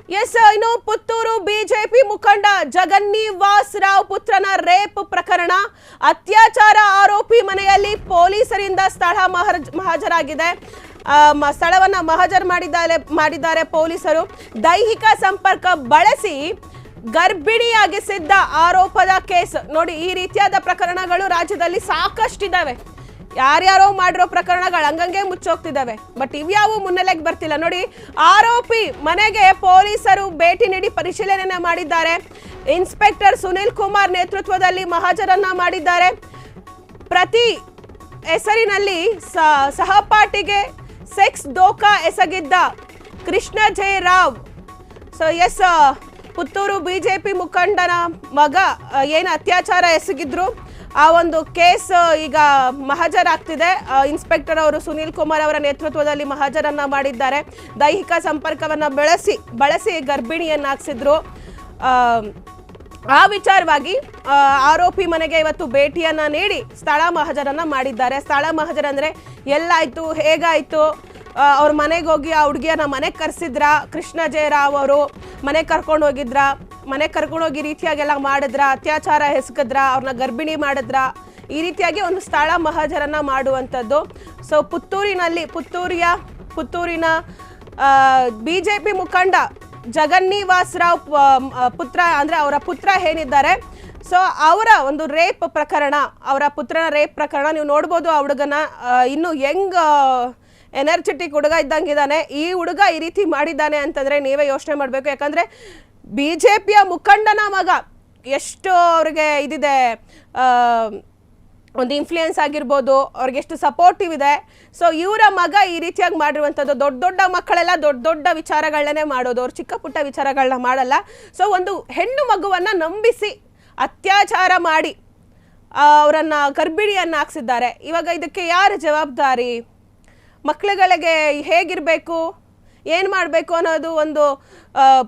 S, ಇನ್ನು Puttur BJP ಮುಖಂಡ ಜಗನ್ನಿವಾಸ್ ರಾವ್ ಪುತ್ರನ ರೇಪ್ ಪ್ರಕರಣ, ಅತ್ಯಾಚಾರ ಆರೋಪಿ ಮನೆಯಲ್ಲಿ ಪೊಲೀಸರಿಂದ ಸ್ಥಳ ಮಹಾಜರಾಗಿದೆ. ಸ್ಥಳವನ್ನ ಮಹಾಜರ್ ಮಾಡಿದ್ದಾರೆ ಪೊಲೀಸರು. ದೈಹಿಕ ಸಂಪರ್ಕ ಬಳಸಿ ಗರ್ಭಿಣಿಯಾಗಿಸಿದ್ದ ಆರೋಪದ ಕೇಸ್. ನೋಡಿ, ಈ ರೀತಿಯಾದ ಪ್ರಕರಣಗಳು ರಾಜ್ಯದಲ್ಲಿ ಸಾಕಷ್ಟಿದ್ದಾವೆ. ಯಾರ್ಯಾರೋ ಮಾಡಿರೋ ಪ್ರಕರಣಗಳು ಹಂಗಂಗೆ ಮುಚ್ಚೋಗ್ತಿದ್ದಾವೆ. ಬಟ್ ಇವ್ಯಾವು ಮುನ್ನೆಲೆಗೆ ಬರ್ತಿಲ್ಲ. ನೋಡಿ, ಆರೋಪಿ ಮನೆಗೆ ಪೊಲೀಸರು ಭೇಟಿ ನೀಡಿ ಪರಿಶೀಲನೆ ಮಾಡಿದ್ದಾರೆ. ಇನ್ಸ್ಪೆಕ್ಟರ್ ಸುನಿಲ್ ಕುಮಾರ್ ನೇತೃತ್ವದಲ್ಲಿ ಮಹಾಜರನ್ನ ಮಾಡಿದ್ದಾರೆ. ಪ್ರತಿ ಹೆಸರಿನಲ್ಲಿ ಸಹಪಾಠಿಗೆ ಸೆಕ್ಸ್ ದೋಖಾ ಎಸಗಿದ್ದ ಕೃಷ್ಣ ಜೆ ರಾವ್. ಸೊ ಎಸ್, ಪುತ್ತೂರು ಬಿಜೆಪಿ ಮುಖಂಡನ ಮಗ ಏನು ಅತ್ಯಾಚಾರ ಎಸಗಿದ್ರು, ಆ ಒಂದು ಕೇಸ್ ಈಗ ಮಹಾಜರಾಗ್ತಿದೆ. ಇನ್ಸ್ಪೆಕ್ಟರ್ ಅವರು ಸುನಿಲ್ ಕುಮಾರ್ ಅವರ ನೇತೃತ್ವದಲ್ಲಿ ಮಹಾಜರನ್ನ ಮಾಡಿದ್ದಾರೆ. ದೈಹಿಕ ಸಂಪರ್ಕವನ್ನು ಬಳಸಿ ಗರ್ಭಿಣಿಯನ್ನಾಗಿಸಿದ್ರು. ಆ ವಿಚಾರವಾಗಿ ಆರೋಪಿ ಮನೆಗೆ ಇವತ್ತು ಭೇಟಿಯನ್ನ ನೀಡಿ ಸ್ಥಳ ಮಹಾಜರನ್ನ ಮಾಡಿದ್ದಾರೆ. ಸ್ಥಳ ಮಹಾಜರ ಅಂದ್ರೆ ಎಲ್ಲಾಯ್ತು, ಹೇಗಾಯ್ತು, ಅವ್ರ ಮನೆಗೆ ಹೋಗಿ ಆ ಹುಡುಗಿಯನ್ನ ಮನೆಗೆ ಕರೆಸಿದ್ರ, ಕೃಷ್ಣ ಜೆ ರಾವ್ ಅವರು ಮನೆಗೆ ಕರ್ಕೊಂಡು ಹೋಗಿದ್ರ, ಮನೆಗೆ ಕರ್ಕೊಂಡೋಗಿ ರೀತಿಯಾಗೆಲ್ಲ ಮಾಡಿದ್ರ, ಅತ್ಯಾಚಾರ ಎಸಗಿದ್ರ, ಅವ್ರನ್ನ ಗರ್ಭಿಣಿ ಮಾಡಿದ್ರ, ಈ ರೀತಿಯಾಗಿ ಒಂದು ಸ್ಥಳ ಮಹಾಜರನ್ನ ಮಾಡುವಂಥದ್ದು. ಸೊ ಪುತ್ತೂರಿನ ಬಿಜೆಪಿ ಮುಖಂಡ ಜಗನ್ನಿವಾಸ್ ರಾವ್ ಪುತ್ರ ಅಂದ್ರೆ ಅವರ ಪುತ್ರ ಏನಿದ್ದಾರೆ, ಸೊ ಅವರ ಒಂದು ಅವರ ಪುತ್ರನ ರೇಪ್ ಪ್ರಕರಣ ನೀವು ನೋಡ್ಬೋದು. ಆ ಹುಡುಗನ ಇನ್ನು ಯಂಗ್ ಎನರ್ಜೆಟಿಕ್ ಹುಡುಗ ಇದ್ದಂಗಿದ್ದಾನೆ. ಈ ಹುಡುಗ ಈ ರೀತಿ ಮಾಡಿದ್ದಾನೆ ಅಂತಂದ್ರೆ ನೀವೇ ಯೋಚನೆ ಮಾಡಬೇಕು. ಯಾಕಂದ್ರೆ ಬಿಜೆಪಿಯ ಮುಖಂಡನ ಮಗ, ಎಷ್ಟು ಅವ್ರಿಗೆ ಇದಿದೆ, ಒಂದು ಇನ್ಫ್ಲೂಯೆನ್ಸ್ ಆಗಿರ್ಬೋದು, ಅವ್ರಿಗೆ ಎಷ್ಟು ಸಪೋರ್ಟಿವ್ ಇದೆ. ಸೊ ಇವರ ಮಗ ಈ ರೀತಿಯಾಗಿ ಮಾಡಿರುವಂಥದ್ದು. ದೊಡ್ಡ ಮಕ್ಕಳೆಲ್ಲ ದೊಡ್ಡ ವಿಚಾರಗಳನ್ನೇ ಮಾಡೋದು, ಅವ್ರು ಚಿಕ್ಕ ಪುಟ್ಟ ವಿಚಾರಗಳನ್ನ ಮಾಡಲ್ಲ. ಸೊ ಒಂದು ಹೆಣ್ಣು ಮಗುವನ್ನ ನಂಬಿಸಿ ಅತ್ಯಾಚಾರ ಮಾಡಿ ಅವರನ್ನ ಗರ್ಭಿಣಿಯನ್ನಾಗಿಸಿದ್ದಾರೆ. ಇವಾಗ ಇದಕ್ಕೆ ಯಾರು ಜವಾಬ್ದಾರಿ? ಮಕ್ಕಳುಗಳಿಗೆ ಹೇಗಿರಬೇಕು, ಏನು ಮಾಡಬೇಕು ಅನ್ನೋದು ಒಂದು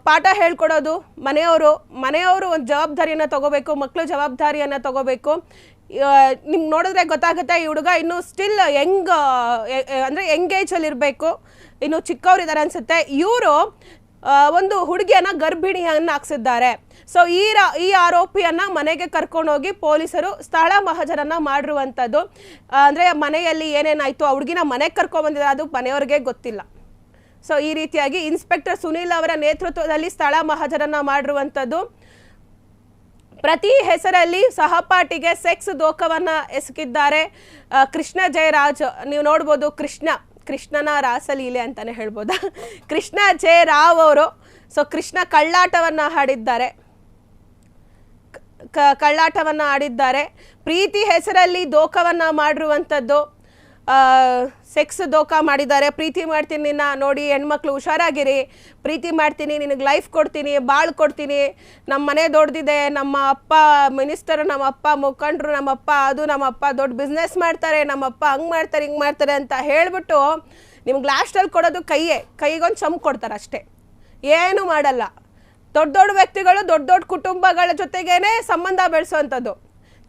ಪಾಠ ಹೇಳ್ಕೊಡೋದು ಮನೆಯವರು ಒಂದು ಜವಾಬ್ದಾರಿಯನ್ನು ತಗೋಬೇಕು, ಮಕ್ಕಳು ಜವಾಬ್ದಾರಿಯನ್ನು ತಗೋಬೇಕು. ನಿಮ್ಗೆ ನೋಡಿದ್ರೆ ಗೊತ್ತಾಗುತ್ತೆ, ಈ ಹುಡುಗ ಇನ್ನೂ ಸ್ಟಿಲ್ ಅಂದರೆ ಎಂಗೇಜಲ್ಲಿ ಇರಬೇಕು, ಇನ್ನು ಚಿಕ್ಕವರಿದ್ದಾರೆ ಅನ್ಸುತ್ತೆ. ಇವರು ಒಂದು ಹುಡುಗಿಯನ್ನ ಗರ್ಭಿಣಿಯನ್ನ ಹಾಕ್ಸಿದ್ದಾರೆ. ಸೊ ಈ ಆರೋಪಿಯನ್ನ ಮನೆಗೆ ಕರ್ಕೊಂಡೋಗಿ ಪೊಲೀಸರು ಸ್ಥಳ ಮಹಾಜರನ್ನ ಮಾಡಿರುವಂಥದ್ದು. ಅಂದರೆ ಮನೆಯಲ್ಲಿ ಏನೇನಾಯ್ತು, ಆ ಹುಡುಗಿನ ಮನೆಗೆ ಕರ್ಕೊಂಡ್ಬಂದಿದ್ದಾರೆ, ಅದು ಮನೆಯವ್ರಿಗೆ ಗೊತ್ತಿಲ್ಲ. ಸೊ ಈ ರೀತಿಯಾಗಿ ಇನ್ಸ್ಪೆಕ್ಟರ್ ಸುನೀಲ್ ಅವರ ನೇತೃತ್ವದಲ್ಲಿ ಸ್ಥಳ ಮಹಾಜರನ್ನ ಮಾಡಿರುವಂಥದ್ದು. ಪ್ರತಿ ಹೆಸರಲ್ಲಿ ಸಹಪಾಠಿಗೆ ಸೆಕ್ಸ್ ದೋಖವನ್ನ ಎಸಗಿದ್ದಾರೆ ಕೃಷ್ಣ ಜಯರಾಜ್. ನೀವು ನೋಡ್ಬೋದು, ಕೃಷ್ಣನ ರಾಸಲೀಲೆ ಅಂತಾನೆ ಹೇಳ್ಬೋದಾ, ಕೃಷ್ಣ ಜೆ ರಾವ್ ಅವರು. ಸೊ ಕೃಷ್ಣ ಕಳ್ಳಾಟವನ್ನ ಆಡಿದ್ದಾರೆ. ಪ್ರೀತಿ ಹೆಸರಲ್ಲಿ ದೋಖವನ್ನ ಮಾಡಿರುವಂಥದ್ದು, ಸೆಕ್ಸ್ ದೋಖಾ ಮಾಡಿದ್ದಾರೆ. ಪ್ರೀತಿ ಮಾಡ್ತೀನಿ ನಿನ್ನ, ನೋಡಿ ಹೆಣ್ಮಕ್ಳು ಹುಷಾರಾಗಿರಿ, ಪ್ರೀತಿ ಮಾಡ್ತೀನಿ, ನಿನಗೆ ಲೈಫ್ ಕೊಡ್ತೀನಿ, ಬಾಳು ಕೊಡ್ತೀನಿ, ನಮ್ಮ ಮನೆ ದೊಡ್ಡದಿದೆ, ನಮ್ಮ ಅಪ್ಪ ಮಿನಿಸ್ಟರು, ನಮ್ಮ ಅಪ್ಪ ಮುಖಂಡರು, ನಮ್ಮ ಅಪ್ಪ ದೊಡ್ಡ ಬಿಸ್ನೆಸ್ ಮಾಡ್ತಾರೆ, ನಮ್ಮಪ್ಪ ಹಂಗೆ ಮಾಡ್ತಾರೆ ಹಿಂಗೆ ಮಾಡ್ತಾರೆ ಅಂತ ಹೇಳ್ಬಿಟ್ಟು ನಿಮ್ಗೆ ಲಾಸ್ಟಲ್ಲಿ ಕೊಡೋದು ಕೈಗೊಂದು ಚಮಕ್ ಕೊಡ್ತಾರೆ ಅಷ್ಟೇ, ಏನು ಮಾಡಲ್ಲ. ದೊಡ್ಡ ವ್ಯಕ್ತಿಗಳು ದೊಡ್ಡ ಕುಟುಂಬಗಳ ಜೊತೆಗೇನೆ ಸಂಬಂಧ ಬೆಳೆಸೋವಂಥದ್ದು.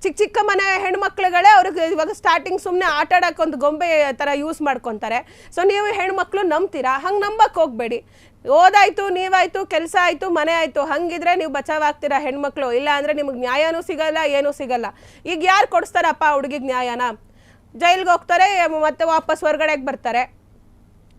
ಚಿಕ್ಕ ಮನೆ ಹೆಣ್ಮಕ್ಳುಗಳೇ ಅವ್ರಿಗೆ ಇವಾಗ ಸ್ಟಾರ್ಟಿಂಗ್ ಸುಮ್ಮನೆ ಆಟ ಆಡೋಕೆ ಒಂದು ಗೊಂಬೆ ಥರ ಯೂಸ್ ಮಾಡ್ಕೊತಾರೆ. ಸೊ ನೀವು ಹೆಣ್ಮಕ್ಳು ನಂಬ್ತೀರಾ? ಹಂಗೆ ನಂಬಕ್ಕೆ ಹೋಗಬೇಡಿ. ಓದಾಯ್ತು, ನೀವಾಯ್ತು, ಕೆಲಸ ಆಯಿತು, ಮನೆ ಆಯಿತು, ಹಂಗಿದ್ರೆ ನೀವು ಬಚಾವಾಗ್ತೀರಾ ಹೆಣ್ಮಕ್ಳು. ಇಲ್ಲ ಅಂದರೆ ನಿಮಗೆ ನ್ಯಾಯನೂ ಸಿಗಲ್ಲ, ಏನೂ ಸಿಗಲ್ಲ. ಈಗ ಯಾರು ಕೊಡಿಸ್ತಾರಪ್ಪ ಹುಡುಗಿಗೆ ನ್ಯಾಯನ? ಜೈಲಿಗೆ ಹೋಗ್ತಾರೆ, ಮತ್ತೆ ವಾಪಸ್ ಹೊರಗಡೆಗೆ ಬರ್ತಾರೆ.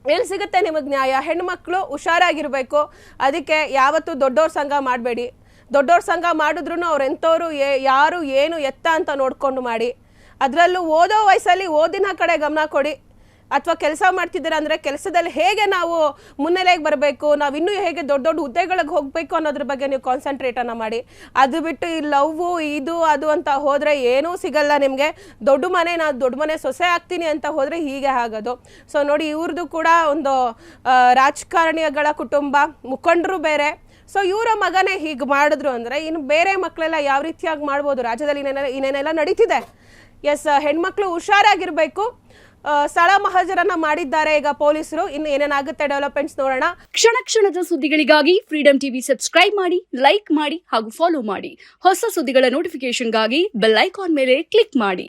ಎಲ್ಲಿ ಸಿಗುತ್ತೆ ನಿಮಗೆ ನ್ಯಾಯ? ಹೆಣ್ಮಕ್ಳು ಹುಷಾರಾಗಿರಬೇಕು. ಅದಕ್ಕೆ ಯಾವತ್ತೂ ದೊಡ್ಡವ್ರ ಸಂಘ ಮಾಡಬೇಡಿ. ದೊಡ್ಡವ್ರ ಸಂಘ ಮಾಡಿದ್ರು ಅವ್ರು ಎಂಥವ್ರು, ಯಾರು, ಏನು, ಎತ್ತ ಅಂತ ನೋಡ್ಕೊಂಡು ಮಾಡಿ. ಅದರಲ್ಲೂ ಓದೋ ವಯಸ್ಸಲ್ಲಿ ಓದಿನ ಕಡೆ ಗಮನ ಕೊಡಿ. ಅಥವಾ ಕೆಲಸ ಮಾಡ್ತಿದ್ದೀರ ಅಂದರೆ ಕೆಲಸದಲ್ಲಿ ಹೇಗೆ ನಾವು ಮುನ್ನೆಲೆಗೆ ಬರಬೇಕು, ನಾವು ಇನ್ನೂ ಹೇಗೆ ದೊಡ್ಡ ಹುದ್ದೆಗಳಿಗೆ ಹೋಗಬೇಕು ಅನ್ನೋದ್ರ ಬಗ್ಗೆ ನೀವು ಕಾನ್ಸಂಟ್ರೇಟನ್ನು ಮಾಡಿ. ಅದು ಬಿಟ್ಟು ಈ ಲವ್ವು ಇದು ಅದು ಅಂತ ಹೋದರೆ ಏನೂ ಸಿಗಲ್ಲ ನಿಮಗೆ. ನಾನು ದೊಡ್ಡ ಮನೆ ಸೊಸೆ ಆಗ್ತೀನಿ ಅಂತ ಹೋದರೆ ಹೀಗೆ ಆಗೋದು. ಸೊ ನೋಡಿ, ಇವ್ರದ್ದು ಕೂಡ ಒಂದು ರಾಜಕಾರಣಿಗಳ ಕುಟುಂಬ, ಮುಖಂಡರು ಬೇರೆ. ಸೊ ಇವರ ಮಗನೇ ಹೀಗೆ ಮಾಡಿದ್ರು ಅಂದರೆ ಇನ್ನು ಬೇರೆ ಮಕ್ಕಳೆಲ್ಲ ಯಾವ ರೀತಿಯಾಗಿ ಮಾಡ್ಬೋದು? ರಾಜ್ಯದಲ್ಲಿ ಇನ್ನೇನೆಲ್ಲ ನಡೀತಿದೆ. ಎಸ್, ಹೆಣ್ಮಕ್ಳು ಹುಷಾರಾಗಿರ್ಬೇಕು. ಸ್ಥಳ ಮಹಾಜರನ್ನ ಮಾಡಿದ್ದಾರೆ ಈಗ ಪೊಲೀಸರು. ಇನ್ನು ಏನೇನಾಗುತ್ತೆ ಡೆವಲಪ್ಮೆಂಟ್ಸ್ ನೋಡೋಣ. ಕ್ಷಣದ ಸುದ್ದಿಗಳಿಗಾಗಿ ಫ್ರೀಡಂ ಟಿವಿ ಸಬ್ಸ್ಕ್ರೈಬ್ ಮಾಡಿ, ಲೈಕ್ ಮಾಡಿ ಹಾಗೂ ಫಾಲೋ ಮಾಡಿ. ಹೊಸ ಸುದ್ದಿಗಳ ನೋಟಿಫಿಕೇಶನ್ಗಾಗಿ ಬೆಲ್ ಐಕಾನ್ ಮೇಲೆ ಕ್ಲಿಕ್ ಮಾಡಿ.